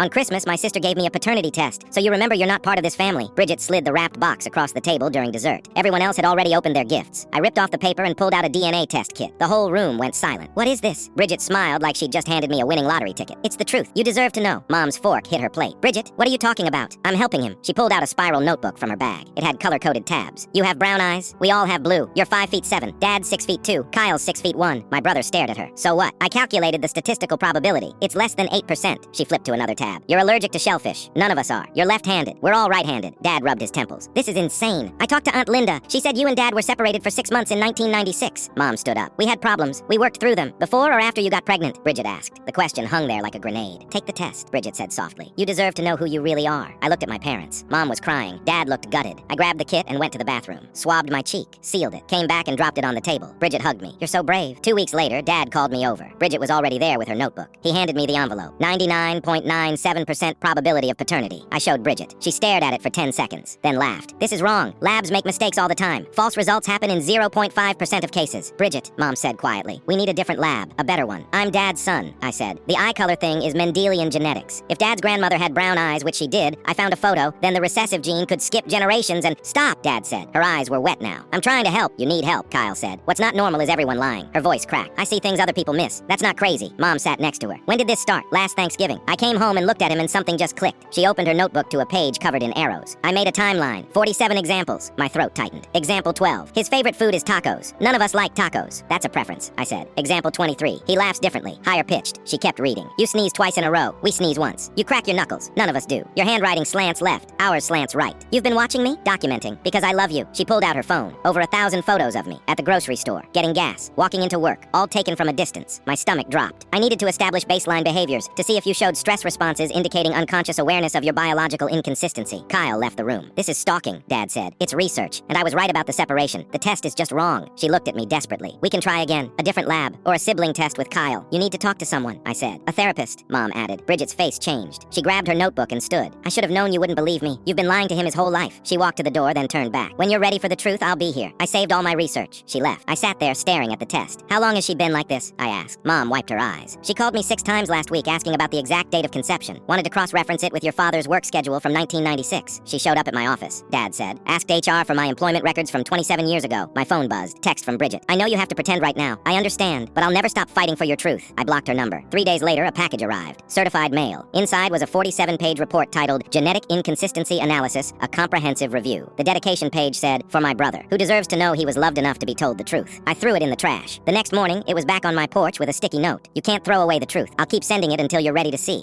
On Christmas, my sister gave me a paternity test, so you remember you're not part of this family. Bridget slid the wrapped box across the table during dessert. Everyone else had already opened their gifts. I ripped off the paper and pulled out a DNA test kit. The whole room went silent. What is this? Bridget smiled like she'd just handed me a winning lottery ticket. It's the truth. You deserve to know. Mom's fork hit her plate. Bridget, what are you talking about? I'm helping him. She pulled out a spiral notebook from her bag. It had color-coded tabs. You have brown eyes. We all have blue. You're 5'7". Dad's 6'2". Kyle's 6'1". My brother stared at her. So what? I calculated the statistical probability. It's less than 8%. She flipped to another tab. You're allergic to shellfish. None of us are. You're left-handed. We're all right-handed. Dad rubbed his temples. This is insane. I talked to Aunt Linda. She said you and Dad were separated for 6 months in 1996. Mom stood up. We had problems. We worked through them. Before or after you got pregnant? Bridget asked. The question hung there like a grenade. Take the test, Bridget said softly. You deserve to know who you really are. I looked at my parents. Mom was crying. Dad looked gutted. I grabbed the kit and went to the bathroom. Swabbed my cheek. Sealed it. Came back and dropped it on the table. Bridget hugged me. You're so brave. 2 weeks later, Dad called me over. Bridget was already there with her notebook. He handed me the envelope. 99.97% probability of paternity. I showed Bridget. She stared at it for 10 seconds, then laughed. This is wrong. Labs make mistakes all the time. False results happen in 0.5% of cases. Bridget, Mom said quietly, we need a different lab, a better one. I'm Dad's son, I said. The eye color thing is Mendelian genetics. If Dad's grandmother had brown eyes, which she did, I found a photo, then the recessive gene could skip generations and— Stop, Dad said. Her eyes were wet now. I'm trying to help. You need help, Kyle said. What's not normal is everyone lying. Her voice cracked. I see things other people miss. That's not crazy. Mom sat next to her. When did this start? Last Thanksgiving. I came home and looked at him and something just clicked. She opened her notebook to a page covered in arrows. I made a timeline. 47 examples. My throat tightened. Example 12. His favorite food is tacos. None of us like tacos. That's a preference, I said. Example 23. He laughs differently. Higher pitched. She kept reading. You sneeze twice in a row. We sneeze once. You crack your knuckles. None of us do. Your handwriting slants left. Ours slants right. You've been watching me? Documenting. Because I love you. She pulled out her phone. Over 1,000 photos of me. At the grocery store. Getting gas. Walking into work. All taken from a distance. My stomach dropped. I needed to establish baseline behaviors to see if you showed stress responses indicating unconscious awareness of your biological inconsistency. Kyle left the room. This is stalking, Dad said. It's research, and I was right about the separation. The test is just wrong. She looked at me desperately. We can try again. A different lab, or a sibling test with Kyle. You need to talk to someone, I said. A therapist, Mom added. Bridget's face changed. She grabbed her notebook and stood. I should have known you wouldn't believe me. You've been lying to him his whole life. She walked to the door, then turned back. When you're ready for the truth, I'll be here. I saved all my research. She left. I sat there staring at the test. How long has she been like this? I asked. Mom wiped her eyes. She called me 6 times last week asking about the exact date of conception. Wanted to cross-reference it with your father's work schedule from 1996. She showed up at my office. Dad said, asked HR for my employment records from 27 years ago. My phone buzzed. Text from Bridget. I know you have to pretend right now. I understand, but I'll never stop fighting for your truth. I blocked her number. 3 days later, a package arrived. Certified mail. Inside was a 47-page report titled Genetic Inconsistency Analysis, a Comprehensive Review. The dedication page said, for my brother, who deserves to know he was loved enough to be told the truth. I threw it in the trash. The next morning, it was back on my porch with a sticky note. You can't throw away the truth. I'll keep sending it until you're ready to see.